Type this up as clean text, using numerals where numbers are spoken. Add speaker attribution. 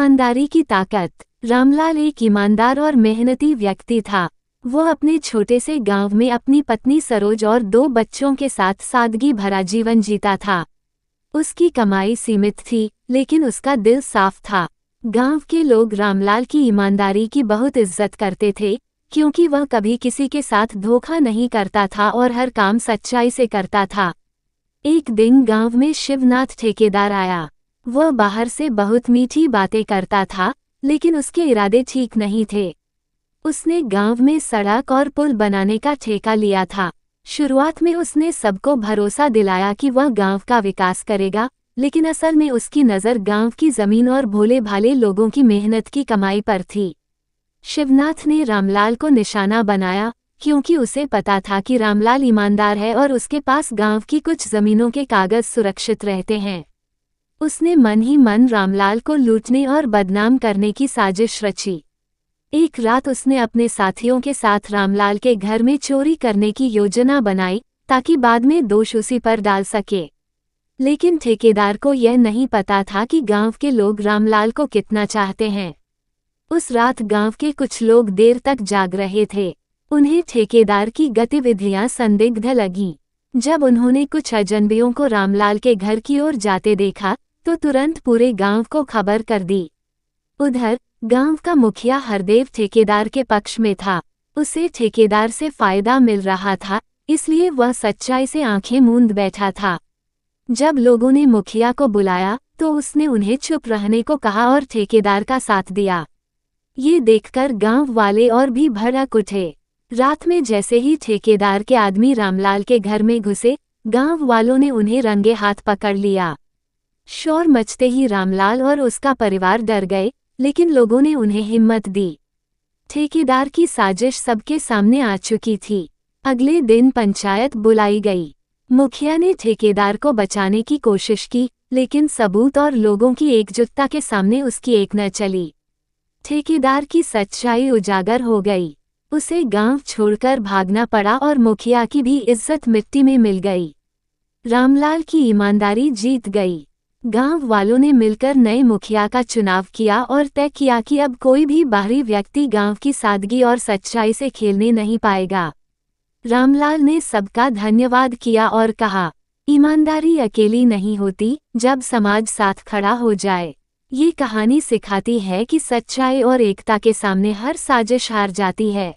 Speaker 1: ईमानदारी की ताकत। रामलाल एक ईमानदार और मेहनती व्यक्ति था। वो अपने छोटे से गांव में अपनी पत्नी सरोज और 2 बच्चों के साथ सादगी भरा जीवन जीता था। उसकी कमाई सीमित थी, लेकिन उसका दिल साफ था। गांव के लोग रामलाल की ईमानदारी की बहुत इज्जत करते थे, क्योंकि वह कभी किसी के साथ धोखा नहीं करता था और हर काम सच्चाई से करता था। एक दिन गांव में शिवनाथ ठेकेदार आया। वह बाहर से बहुत मीठी बातें करता था, लेकिन उसके इरादे ठीक नहीं थे। उसने गांव में सड़क और पुल बनाने का ठेका लिया था। शुरुआत में उसने सबको भरोसा दिलाया कि वह गांव का विकास करेगा, लेकिन असल में उसकी नज़र गांव की जमीन और भोले भाले लोगों की मेहनत की कमाई पर थी। शिवनाथ ने रामलाल को निशाना बनाया, क्योंकि उसे पता था कि रामलाल ईमानदार है और उसके पास गांव की कुछ जमीनों के कागज सुरक्षित रहते हैं। उसने मन ही मन रामलाल को लूटने और बदनाम करने की साजिश रची। एक रात उसने अपने साथियों के साथ रामलाल के घर में चोरी करने की योजना बनाई, ताकि बाद में दोष उसी पर डाल सके। लेकिन ठेकेदार को यह नहीं पता था कि गांव के लोग रामलाल को कितना चाहते हैं। उस रात गांव के कुछ लोग देर तक जाग रहे थे। उन्हें ठेकेदार की गतिविधियां संदिग्ध लगीं। जब उन्होंने कुछ अजनबियों को रामलाल के घर की ओर जाते देखा, तो तुरंत पूरे गांव को खबर कर दी। उधर गांव का मुखिया हरदेव ठेकेदार के पक्ष में था। उसे ठेकेदार से फायदा मिल रहा था, इसलिए वह सच्चाई से आंखें मूंद बैठा था। जब लोगों ने मुखिया को बुलाया, तो उसने उन्हें चुप रहने को कहा और ठेकेदार का साथ दिया। ये देखकर गांव वाले और भी भड़क उठे। रात में जैसे ही ठेकेदार के आदमी रामलाल के घर में घुसे, गांव वालों ने उन्हें रंगे हाथ पकड़ लिया। शोर मचते ही रामलाल और उसका परिवार डर गए, लेकिन लोगों ने उन्हें हिम्मत दी। ठेकेदार की साजिश सबके सामने आ चुकी थी। अगले दिन पंचायत बुलाई गई। मुखिया ने ठेकेदार को बचाने की कोशिश की, लेकिन सबूत और लोगों की एकजुटता के सामने उसकी एक न चली। ठेकेदार की सच्चाई उजागर हो गई। उसे गांव छोड़कर भागना पड़ा और मुखिया की भी इज्जत मिट्टी में मिल गई। रामलाल की ईमानदारी जीत गई। गांव वालों ने मिलकर नए मुखिया का चुनाव किया और तय किया कि अब कोई भी बाहरी व्यक्ति गांव की सादगी और सच्चाई से खेलने नहीं पाएगा। रामलाल ने सबका धन्यवाद किया और कहा, ईमानदारी अकेली नहीं होती, जब समाज साथ खड़ा हो जाए। ये कहानी सिखाती है कि सच्चाई और एकता के सामने हर साजिश हार जाती है।